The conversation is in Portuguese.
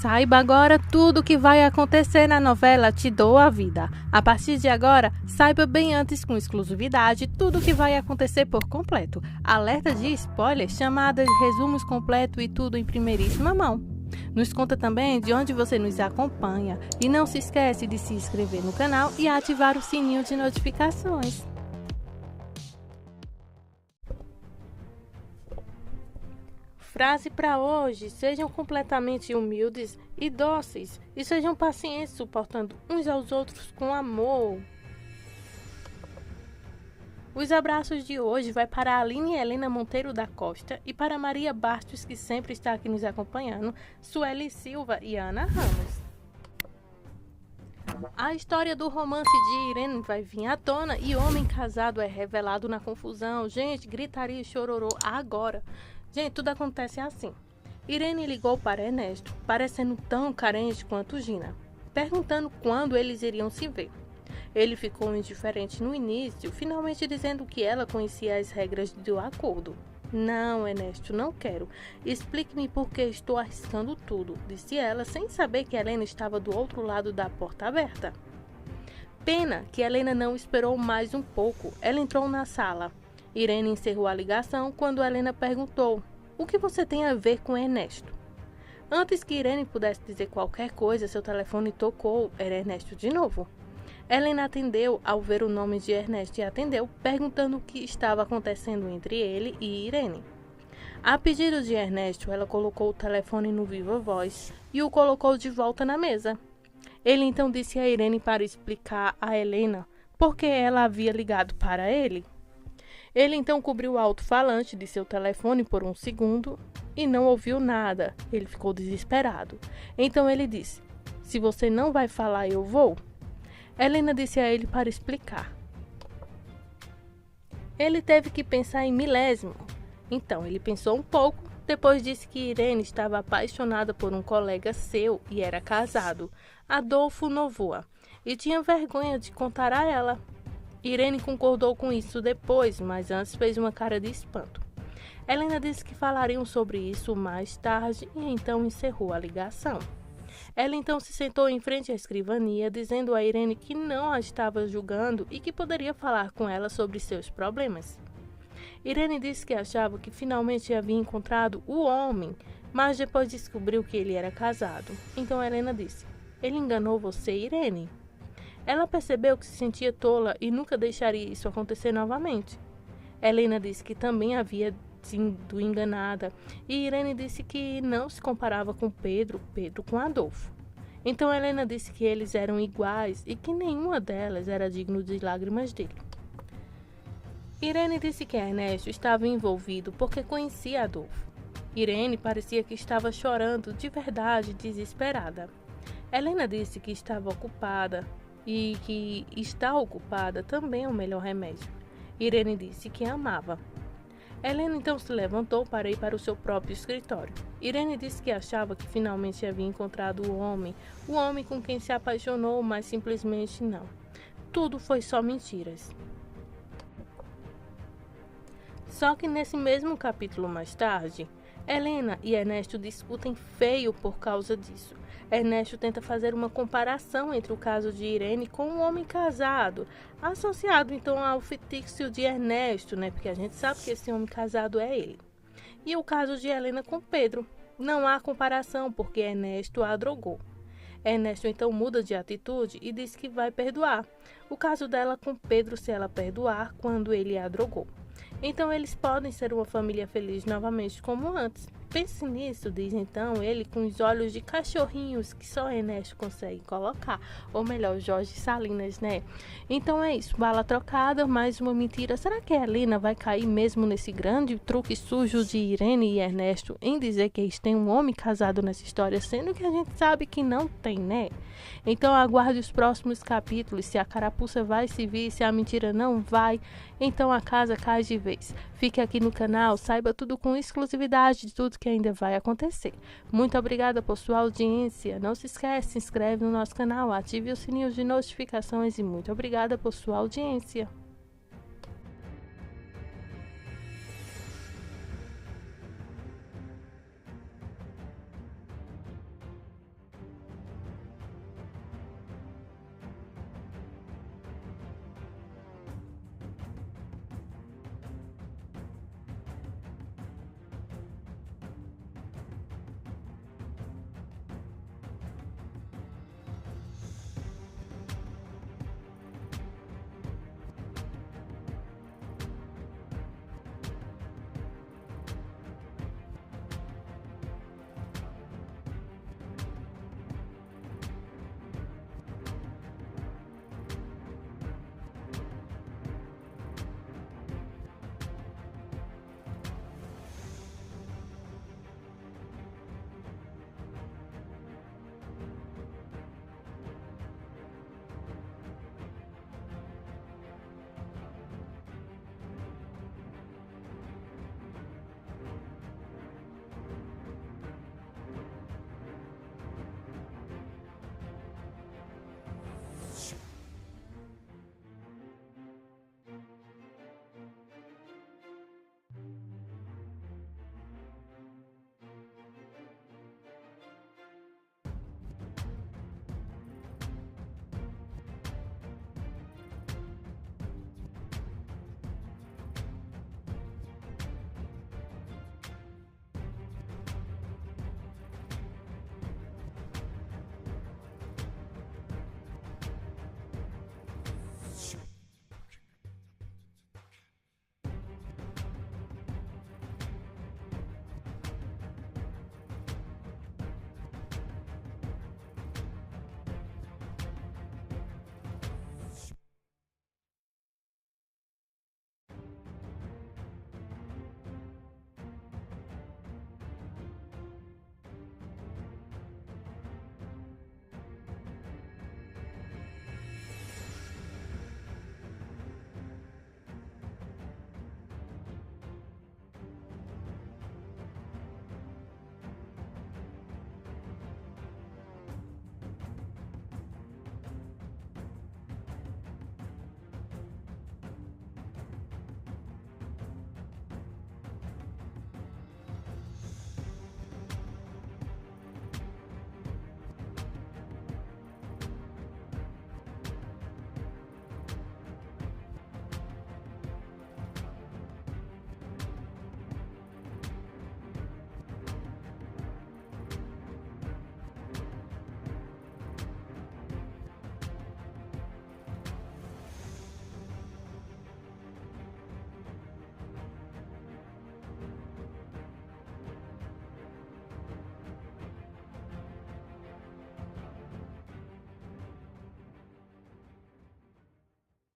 Saiba agora tudo o que vai acontecer na novela Te Dou a Vida. A partir de agora, saiba bem antes com exclusividade tudo o que vai acontecer por completo. Alerta de spoiler, chamadas, resumos completos e tudo em primeiríssima mão. Nos conta também de onde você nos acompanha e não se esquece de se inscrever no canal e ativar o sininho de notificações. Frase para hoje: sejam completamente humildes e dóceis e sejam pacientes, suportando uns aos outros com amor. Os abraços de hoje vai para a Aline Helena Monteiro da Costa e para Maria Bastos, que sempre está aqui nos acompanhando, Sueli Silva e Ana Ramos. A história do romance de Irene vai vir à tona e homem casado é revelado na confusão. Gente, gritaria e chororô agora. Gente, tudo acontece assim. Irene ligou para Ernesto, parecendo tão carente quanto Gina, perguntando quando eles iriam se ver. Ele ficou indiferente no início, finalmente dizendo que ela conhecia as regras do acordo. Não, Ernesto, não quero. Explique-me por que estou arriscando tudo, disse ela, sem saber que Helena estava do outro lado da porta aberta. Pena que Helena não esperou mais um pouco. Ela entrou na sala. Irene encerrou a ligação quando Helena perguntou: o que você tem a ver com Ernesto? Antes que Irene pudesse dizer qualquer coisa, seu telefone tocou. Era Ernesto de novo. Helena atendeu ao ver o nome de Ernesto e atendeu, perguntando o que estava acontecendo entre ele e Irene. A pedido de Ernesto, ela colocou o telefone no Viva Voz e o colocou de volta na mesa. Ele então disse a Irene para explicar a Helena por que ela havia ligado para ele. Ele então cobriu o alto-falante de seu telefone por um segundo e não ouviu nada. Ele ficou desesperado. Então ele disse: se você não vai falar, eu vou. Helena disse a ele para explicar. Ele teve que pensar em milésimo. Então ele pensou um pouco, depois disse que Irene estava apaixonada por um colega seu e era casado, Adolfo Novoa, e tinha vergonha de contar a ela. Irene concordou com isso depois, mas antes fez uma cara de espanto. Helena disse que falariam sobre isso mais tarde e então encerrou a ligação. Ela então se sentou em frente à escrivania, dizendo a Irene que não a estava julgando e que poderia falar com ela sobre seus problemas. Irene disse que achava que finalmente havia encontrado o homem, mas depois descobriu que ele era casado. Então Helena disse: ele enganou você, Irene? Ela percebeu que se sentia tola e nunca deixaria isso acontecer novamente. Helena disse que também havia sido enganada e Irene disse que não se comparava com Pedro com Adolfo. Então Helena disse que eles eram iguais e que nenhuma delas era digno de lágrimas dele. Irene disse que Ernesto estava envolvido porque conhecia Adolfo. Irene parecia que estava chorando de verdade, desesperada. Helena disse que estava ocupada e que estar ocupada também é o melhor remédio. Irene disse que amava. Helena então se levantou para ir para o seu próprio escritório. Irene disse que achava que finalmente havia encontrado o homem com quem se apaixonou, mas simplesmente não. Tudo foi só mentiras. Só que nesse mesmo capítulo mais tarde, Helena e Ernesto discutem feio por causa disso. Ernesto tenta fazer uma comparação entre o caso de Irene com um homem casado, associado então ao fictício de Ernesto, porque a gente sabe que esse homem casado é ele. E o caso de Helena com Pedro. Não há comparação porque Ernesto a drogou. Ernesto então muda de atitude e diz que vai perdoar. O caso dela com Pedro, se ela perdoar quando ele a drogou. Então eles podem ser uma família feliz novamente como antes. Pense nisso, diz então ele com os olhos de cachorrinhos que só Ernesto consegue colocar. Ou melhor, Jorge Salinas, Então é isso, bala trocada, mais uma mentira. Será que a Helena vai cair mesmo nesse grande truque sujo de Irene e Ernesto em dizer que eles têm um homem casado nessa história, sendo que a gente sabe que não tem, Então aguarde os próximos capítulos, se a carapuça vai se vir, se a mentira não vai, então a casa cai de vez. Fique aqui no canal, saiba tudo com exclusividade de tudo que ainda vai acontecer. Muito obrigada por sua audiência. Não se esquece, se inscreve no nosso canal, ative o sininho de notificações e muito obrigada por sua audiência.